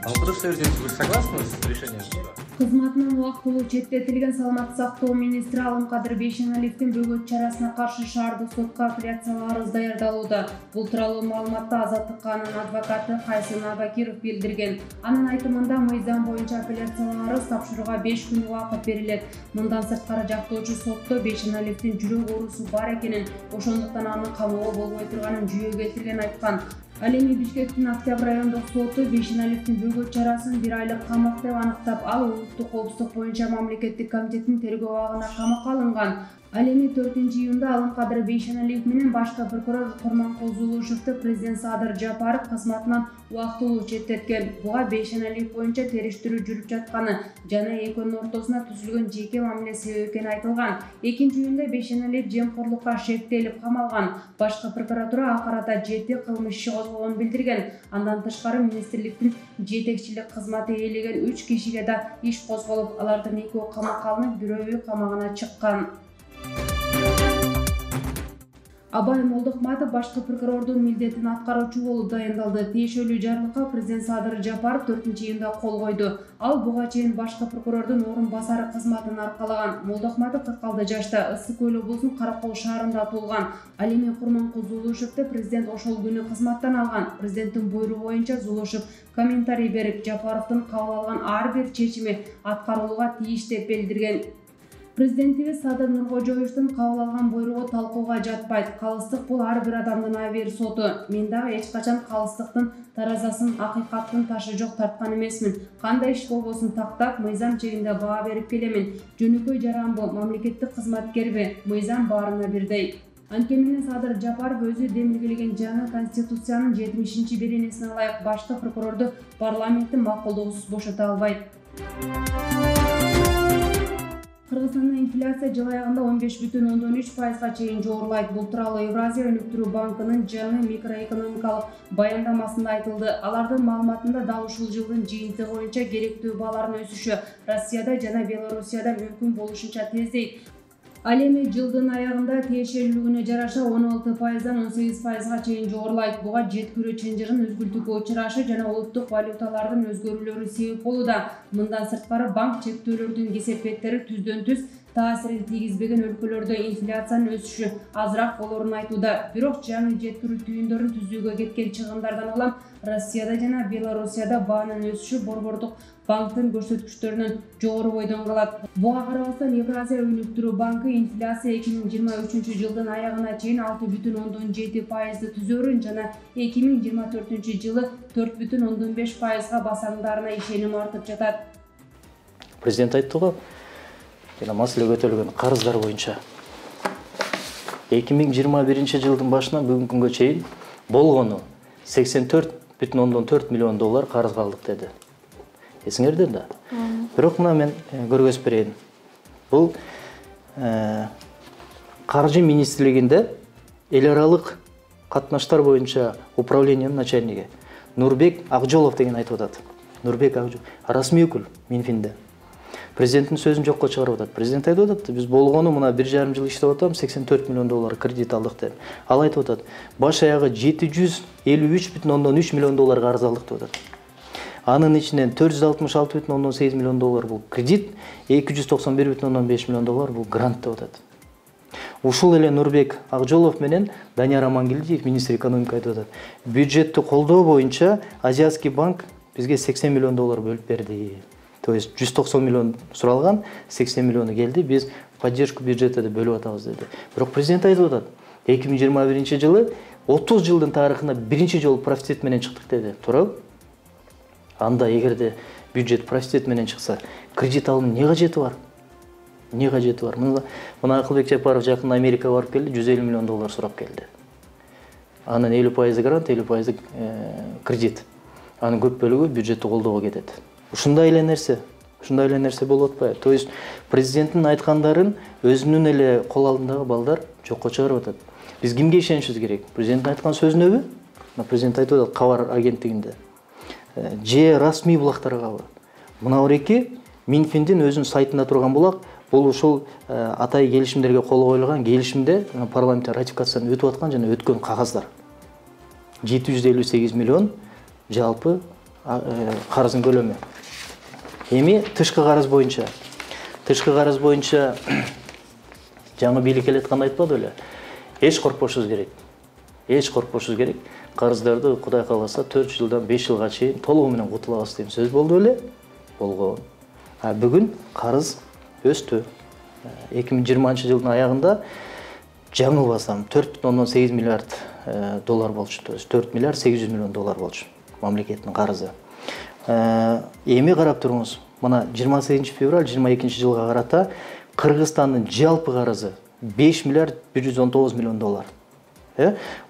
Вы согласны с решением суда? Кызматынан убактылуу четтетилген саламаттык сактоо министри Алымкадыр Бейшеналиевдин бөгөт чарасына каршы шаардык сотко апелляциялык арыз даярдалууда. Бул тууралуу маалыматты Азаттыкка анын адвокаты Кайсын Абакиров билдирген. Анын айтымында мыйзам боюнча апелляциялык арыз тапшырууга 5 күн убакыт берилет. Мындан сырткары жактоочу сотто Бейшеналиевдин жүрөк оорусу бар экенин, ошондуктан аны камоого болбой турганын жүйө келтирген айткан. Ал эми Бишкектин Октябрь райондук соту Бейшеналиевдин бөгөт чарасын 1 айлык камак деп аныктап, ал улуттук коопсуздук боюнча мамлекеттик комитеттин тергөө абагына камакка алынган. Ал эми 4-июнда Алымкадыр Бейшеналиев менен башкы прокурор Курманкул Зулушевди президент Садыр Жапаров кызматынан убактылуу четтеткен. Буга Бейшеналиев боюнча териштирүү жүрүп жатканы жана экөөнүн ортосуна түзүлгөн жеке мамиле себеп экени айтылган. 2-июнда Бейшеналиев жемкорлукка шектелип камалган. Башкы прокуратура акырата 7 кылмыш иши козголгонун билдирген. Андан тышкары министрликтин жетекчилик кызматы ээлеген 3 кишиге да иш козголуп, алардын 2-өө камакка алынып, 1-өө камагына чыккан. Абай Молдохматов башкы прокурордун милдетин аткаруучу болуп дайындалды. Тиешелүү жарлыкка президент Садыр Жапаров 4-июнда кол койду. Ал буга чейин башкы прокурордун орун басары кызматын аркалаган. Молдохматов 46 жашта, Ысык Көл облусунун Каракол шаарында туулган. Ал эми Курманкул Зулушевди президент ошол күнү кызматтан алган. Президенттин буйругу боюнча Зулушев комментарий берип, Жапаровдун кабыл алган ар бир чечими аткарылууга тийиш деп билдирген. Президентибиз Садыр Нуркожоевдун кабыл алган буйругу талкууга жатпайт. Калыстык бул ар бир адамдын абийир соту. Мен дагы эч качан калыстыктын таразасын, акыйкаттын ташы жок тарткан эмесмин. Кандай иш болбосун тактап, мыйзам чегинде баа берип келемин. Жөнөкөй жаранбы, мамлекеттик кызматкерби, мыйзам баарына бирдей. Анткени Садыр Жапаров өзү демилгелеген жаңы Конституциянын 70-беренесине ылайык башкы прокурорду парламенттин макулдугусуз бошото албайт. Кыргызстанда инфляция жыл аягында 15,3%га чейин жогорулайт. Бул тууралуу Евразия өнүктүрүү банкынын жаңы микроэкономикалык баяндамасында айтылды. Алардын маалыматында дал ушул жылдын жыйынтыгы боюнча керектүү баалардын өсүшү Россияда жана Белоруссияда мүмкүн болушунча тездейт. Ал эми жылдын аягында тиешелүүлүгүнө жараша 16%дан 18%га чейин жогорулайт. Буга жеткирүү чынжырын өзгүлтүүгө учурашы жана улуттук валюталардын өзгөрүүлөрү себеп болууда. Мындан сырткары банк чектөөлөрдүн кесепеттери түздөн-түз таасирин тийгизбеген өлкөлөрдө инфляциянын өсүшү азыраак болорун айтууда. Бирок жаңы жеткирүү түйүндөрүн түзүүгө кеткен чыгымдардан улам Россияда жана Белоруссияда баанын өсүшү борбордук банктын көрсөткүчтөрүнөн жогору бойдон калат. Буга карабастан Евразия өнүктүрүү банкы инфляция 2023 жылдын аягына чейин 6,7%ды түзөөрүн жана 2024 жылы 4,5%га басарындарына ишеним артып жатат. Президент айтты го, жана маселе көтөрүлгөн карыздар боюнча 2021 жылдын башынан бүгүнкү күнгө чейин болгону 84,4 миллион доллар карыз калдык деди. Эсиңерде да. Бирок мына мен көргөзүп берейин. Бул каржы министрлигинде эл аралык катнаштар боюнча управлениянын начальниги Нурбек Акжолов деген айтып атат. Нурбек Акжолов расмий өкүл Минфинде. Президенттин сөзүн жокко чыгарып атат. Президент айтып атат, биз болгону мына 1,5 жыл иштеп атам, 84 миллион доллар кредит алдык деп. Ал айтып атат, баш аягы 753,3 миллион доллар карыз алдык деп атат. Анын ичинен 466,8 миллион доллар бул кредит, 291,5 миллион доллар бул грант деп атат. Ушул эле Нурбек Акжолов менен Данияр Амангелдиев, министр экономика айтып атат. Бюджетти колдоо боюнча Азиатский банк бизге 80 миллион доллар бөлүп берди. То есть 190 миллион суралган, 80 миллиону келди, биз поддержку бюджета деп бөлүп атабыз деди. Бирок президент айтып атат, 2021 жылы 30 жылдын тарыхында биринчи жолу профицит менен чыктык деди. Туурабы? Анда эгерде бюджет профицит менен чыкса, кредит алуунун эмне кажети бар? Эмне кажети бар? Мына Акылбек Жапаров жакында Америкага барып келди, 150 миллион доллар сурап келди. Анын 50% грант, 50% кредит. Анын көп бөлүгү бюджетти колдоого кетет. Ушундай эле нерсе болуп атпайбы? То есть президенттин айткандарын өзүнүн эле кол алдындагы балдар жокко чыгарып атат. Биз кимге ишенишибиз керек? Президенттин айткан сөзүнөбү? Президент айтып атат кабар агенттигинде. Же расмий булактаргабы? Мына эки Минфиндин өзүнүн сайтында турган булак, бул ушул атай келишимдерге кол коюлган келишимде парламентте ратификациядан өтүп аткан жана өткөн кагаздар. 758 миллион жалпы карыздын көлөмү. Эми тышкы карыз боюнча жаңы бийлик келатканда айтпады беле? Эч коркпошубуз керек. Карыздарды Кудай кааласа 4 жылдан 5 жылга чейин толугу менен кутулабыз деген сөз болду беле? Болгон. Бүгүн карыз өстү. 2020 жылдын аягында жаңылбасам 4,8 миллиард доллар болчу. 4 миллиард 800 миллион доллар болчу мамлекеттин карызы. Эми карап туруңуз. Мына 28 февраль 22 жылга карата Кыргызстандын жалпы карызы 5 миллиард 119 миллион доллар.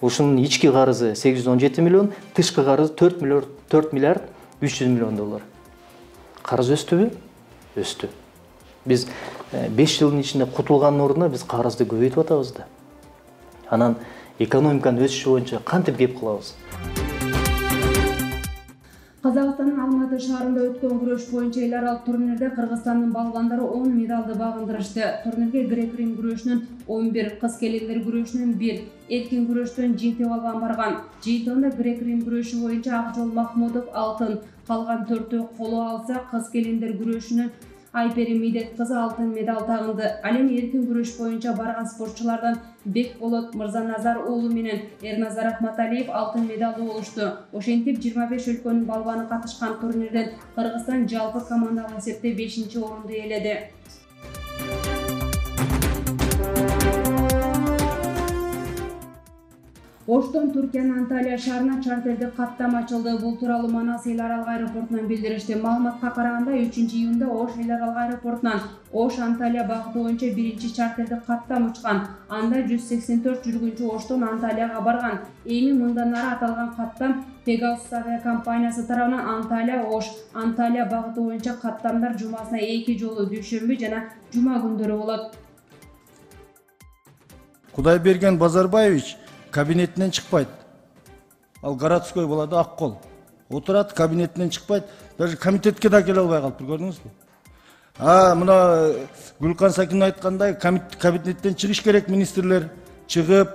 Ушунун ички карызы 817 миллион, тышкы карызы 4 миллиард 300 миллион доллар. Карыз өстүбү? Өстү. Биз 5 жылдын ичинде кутулгандын ордуна биз карызды көбөйтүп атабыз да. Анан экономиканын өсүшү боюнча кантип кеп кылабыз? Казакстандын Алматы шаарында өткөн күрөш боюнча эл аралык турнирде Кыргызстандын балбандары 10 медалды багындырышты. Турнирге грек-рим күрөшүнүн 11, кыз келиндер күрөшүнүн 1, эркин күрөштөн Жийте балбан барган. Жейтонда грек-рим күрөшү боюнча Акжол Махмудов алтын, калган 4-өө коло алса, кыз келиндер күрөшүнүн Айпери Медет кызы алтын медаль тагынды. Ал эми эркин күрөш боюнча барган спортчулардан Бекболот Мырзаназар уулу менен Эрназар Ахматалиев алтын медалды болушту. Ошентип 25 өлкөнүн балбаны катышкан турнирден Кыргызстан жалпы командалык эсепте 5-орунду ээледи. Оштон Түркиянын Анталия шаарына чартердик каттам ачылды. Бул тууралуу Манас эл аралык аэропортунан билдиришти. Маалыматка караганда 3-июнда Ош эл аралык аэропортунан Ош Анталия багыты боюнча биринчи чартердик каттам учкан. Анда 184 жүргүнчү Оштон Анталияга барган. Эми мындан ары аталган каттам Pegasus авиакомпаниясы тарабынан Анталия багыты боюнча каттамдар жумасына 2 жолу дүйшөмбү жана жума күндөрү болот. Кудайберген Базарбаевич кабинетинен чыкпайт. Ал городской болады, Аккол. Отурат, кабинетинен чыкпайт. Даже комитетке да келе албай калыптыр, көрдүңүзбү? Мына Гүлкан Сакин айткандай, кабинеттен чыгыш керек министрлер. Чыгып,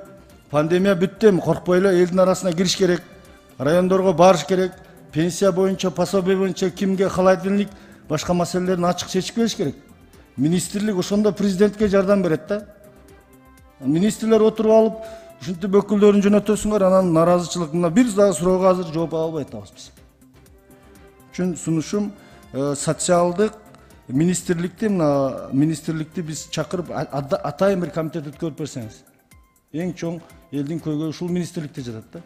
пандемия бүттү, коркпой эле элдин арасына кириш керек. Райондорго барыш керек. Пенсия боюнча, пособие боюнча кимге халайдынлык, башка маселелерин ачык чечип бериш керек. Министрлик ошондо президентке жардам берет да. Министрлер отуруп алып, ушинтип өкүлдөрүн жөнөтөсүңөр, анан наразычылыгына бир дагы суроого азыр жооп ала албай атабыз биз. Үчүн сунушум социалдык министрликти биз чакырып атайын бир комитет өткөрүп берсеңиз. Эң чоң элдин көйгөйү ушул министрликте жатат да.